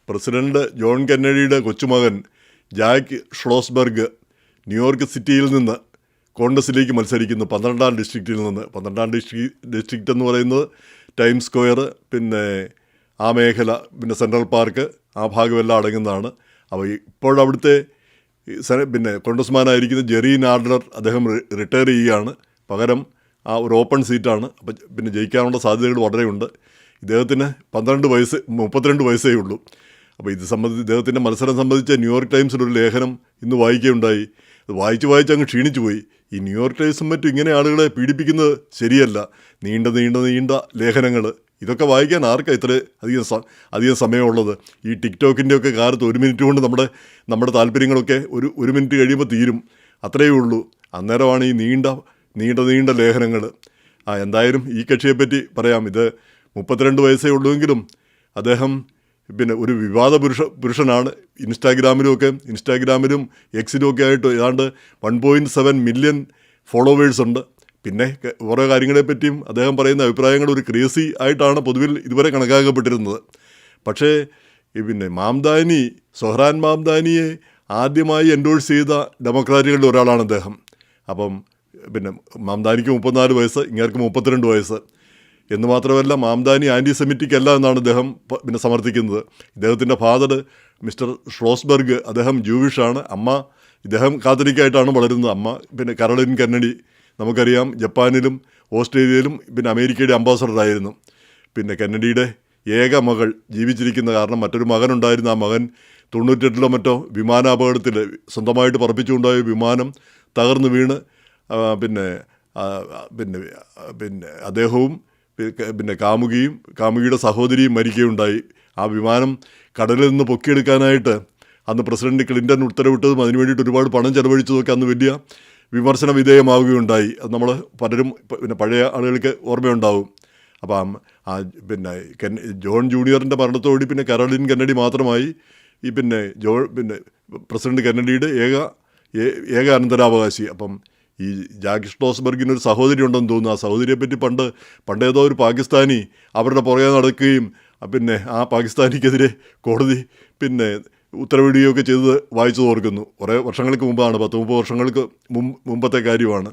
President John കെന്നഡിയുടെ കൊച്ചുമകൻ Jack ഷ്ലോസ്ബർഗ് New York സിറ്റിയിൽ നിന്ന് കോൺഗ്രസിലേക്ക് മത്സരിക്കുന്നു. 12ാം ഡിസ്ട്രിക്റ്റിൽ നിന്ന്. 12ാം ഡിസ്ട്രിക്റ്റ് എന്ന് പറയുന്നത് ടൈംസ് സ്ക്വയർ, പിന്നെ ആ മേഖല, പിന്നെ സെൻട്രൽ പാർക്ക്, ആ ഭാഗമെല്ലാം അടങ്ങുന്നതാണ്. അപ്പോൾ ഇപ്പോഴവിടുത്തെ പിന്നെ കോൺഗ്രസ്മാനായിരിക്കുന്ന ജെറി നാഡ്ലർ അദ്ദേഹം റിട്ടയർ ചെയ്യുകയാണ്. പകരം ആ ഒരു ഓപ്പൺ സീറ്റാണ്. അപ്പോൾ പിന്നെ ജയിക്കാനുള്ള സാധ്യതകൾ വളരെയുണ്ട്. ഇദ്ദേഹത്തിന് 32 വയസ്സേ ഉള്ളൂ. അപ്പോൾ ഇത് സംബന്ധിച്ച് ഇദ്ദേഹത്തിൻ്റെ മത്സരം സംബന്ധിച്ച് ന്യൂയോർക്ക് ടൈംസിലൊരു ലേഖനം ഇന്ന് വായിക്കുകയുണ്ടായി. അത് വായിച്ച് അങ്ങ് ക്ഷീണിച്ചു പോയി. ഈ ന്യൂയോർക്ക് ടൈംസും മറ്റും ഇങ്ങനെ ആളുകളെ പീഡിപ്പിക്കുന്നത് ശരിയല്ല. നീണ്ട ലേഖനങ്ങൾ, ഇതൊക്കെ വായിക്കാൻ ആർക്കാണ് ഇത്ര അധികം സമയമുള്ളത്? ഈ ടിക്ടോക്കിൻ്റെയൊക്കെ കാലത്ത് 1 മിനിറ്റ് കൊണ്ട് നമ്മുടെ താല്പര്യങ്ങളൊക്കെ ഒരു മിനിറ്റ് കഴിയുമ്പോൾ തീരും. അത്രയേ ഉള്ളൂ. അന്നേരമാണ് ഈ നീണ്ട ലേഖനങ്ങൾ. എന്തായാലും ഈ കക്ഷിയെപ്പറ്റി പറയാം. ഇത് 32 വയസ്സേ ഉള്ളുവെങ്കിലും അദ്ദേഹം പിന്നെ ഒരു വിവാദ പുരുഷനാണ്. ഇൻസ്റ്റാഗ്രാമിലും എക്സിലും ഒക്കെ ആയിട്ട് ഏതാണ്ട് 1.7 മില്യൺ ഫോളോവേഴ്സ് ഉണ്ട്. പിന്നെ ഓരോ കാര്യങ്ങളെപ്പറ്റിയും അദ്ദേഹം പറയുന്ന അഭിപ്രായങ്ങൾ ഒരു ക്രേസി ആയിട്ടാണ് പൊതുവിൽ ഇതുവരെ കണക്കാക്കപ്പെട്ടിരുന്നത്. പക്ഷേ പിന്നെ സൊഹ്റാൻ മാംദാനിയെ ആദ്യമായി എൻഡോഴ്സ് ചെയ്ത ഡെമോക്രാറ്റുകളിൽ ഒരാളാണ് അദ്ദേഹം. അപ്പം പിന്നെ മാംദാനിക്ക് 34 വയസ്സ്, ഇങ്ങേർക്ക് 32 വയസ്സ്. എന്ന് മാത്രമല്ല, മാംദാനി ആൻറ്റി അല്ല എന്നാണ് ഇദ്ദേഹം പിന്നെ സമർത്ഥിക്കുന്നത്. ഇദ്ദേഹത്തിൻ്റെ ഫാദർ മിസ്റ്റർ ഷ്ലോസ്ബർഗ്, അദ്ദേഹം ജൂവിഷാണ്. ഇദ്ദേഹം കാത്തലിക്കായിട്ടാണ് വളരുന്നത്. അമ്മ പിന്നെ കരോളിൻ കെന്നഡി, നമുക്കറിയാം, ജപ്പാനിലും ഓസ്ട്രേലിയയിലും പിന്നെ അമേരിക്കയുടെ അംബാസഡറായിരുന്നു. പിന്നെ കെന്നഡിയുടെ ഏക മകൾ ജീവിച്ചിരിക്കുന്ന കാരണം മറ്റൊരു മകനുണ്ടായിരുന്നു. ആ മകൻ 98 മറ്റോ വിമാനാപകടത്തിൽ സ്വന്തമായിട്ട് പറപ്പിച്ചുകൊണ്ടായ വിമാനം തകർന്നു വീണ് പിന്നെ അദ്ദേഹവും പിന്നെ കാമുകിയുടെ സഹോദരിയും മരിക്കുകയുണ്ടായി. ആ വിമാനം കടലിൽ നിന്ന് പൊക്കിയെടുക്കാനായിട്ട് അന്ന് പ്രസിഡന്റ് ക്ലിൻ്റൺ ഉത്തരവിട്ടതും അതിനു വേണ്ടിയിട്ട് ഒരുപാട് പണം ചെലവഴിച്ചതൊക്കെ അന്ന് വലിയ വിമർശന വിധേയമാവുകയുണ്ടായി. അത് നമ്മൾ പലരും പിന്നെ പഴയ ആളുകൾക്ക് ഓർമ്മയുണ്ടാവും. അപ്പം പിന്നെ ജോൺ ജൂനിയറിൻ്റെ മരണത്തോടി പിന്നെ കരോളിൻ കെന്നഡി മാത്രമായി ഈ പിന്നെ പ്രസിഡന്റ് കെന്നഡിയുടെ ഏക അനന്തരാവകാശി. അപ്പം ഈ ജാക്ക് ഷ്ലോസ്ബർഗിനൊരു സഹോദരി ഉണ്ടെന്ന് തോന്നുന്നു. ആ സഹോദരിയെപ്പറ്റി പണ്ടേതോ ഒരു പാകിസ്ഥാനി അവരുടെ പുറകെ നടക്കുകയും പിന്നെ ആ പാകിസ്ഥാനിക്കെതിരെ കോടതി പിന്നെ ഉത്തരവിടുകയൊക്കെ ചെയ്തത് വായിച്ചു ഓർക്കുന്നു. കുറേ വർഷങ്ങൾക്ക് മുമ്പാണ്, 10-30 വർഷങ്ങൾക്ക് മുമ്പത്തെ കാര്യമാണ്.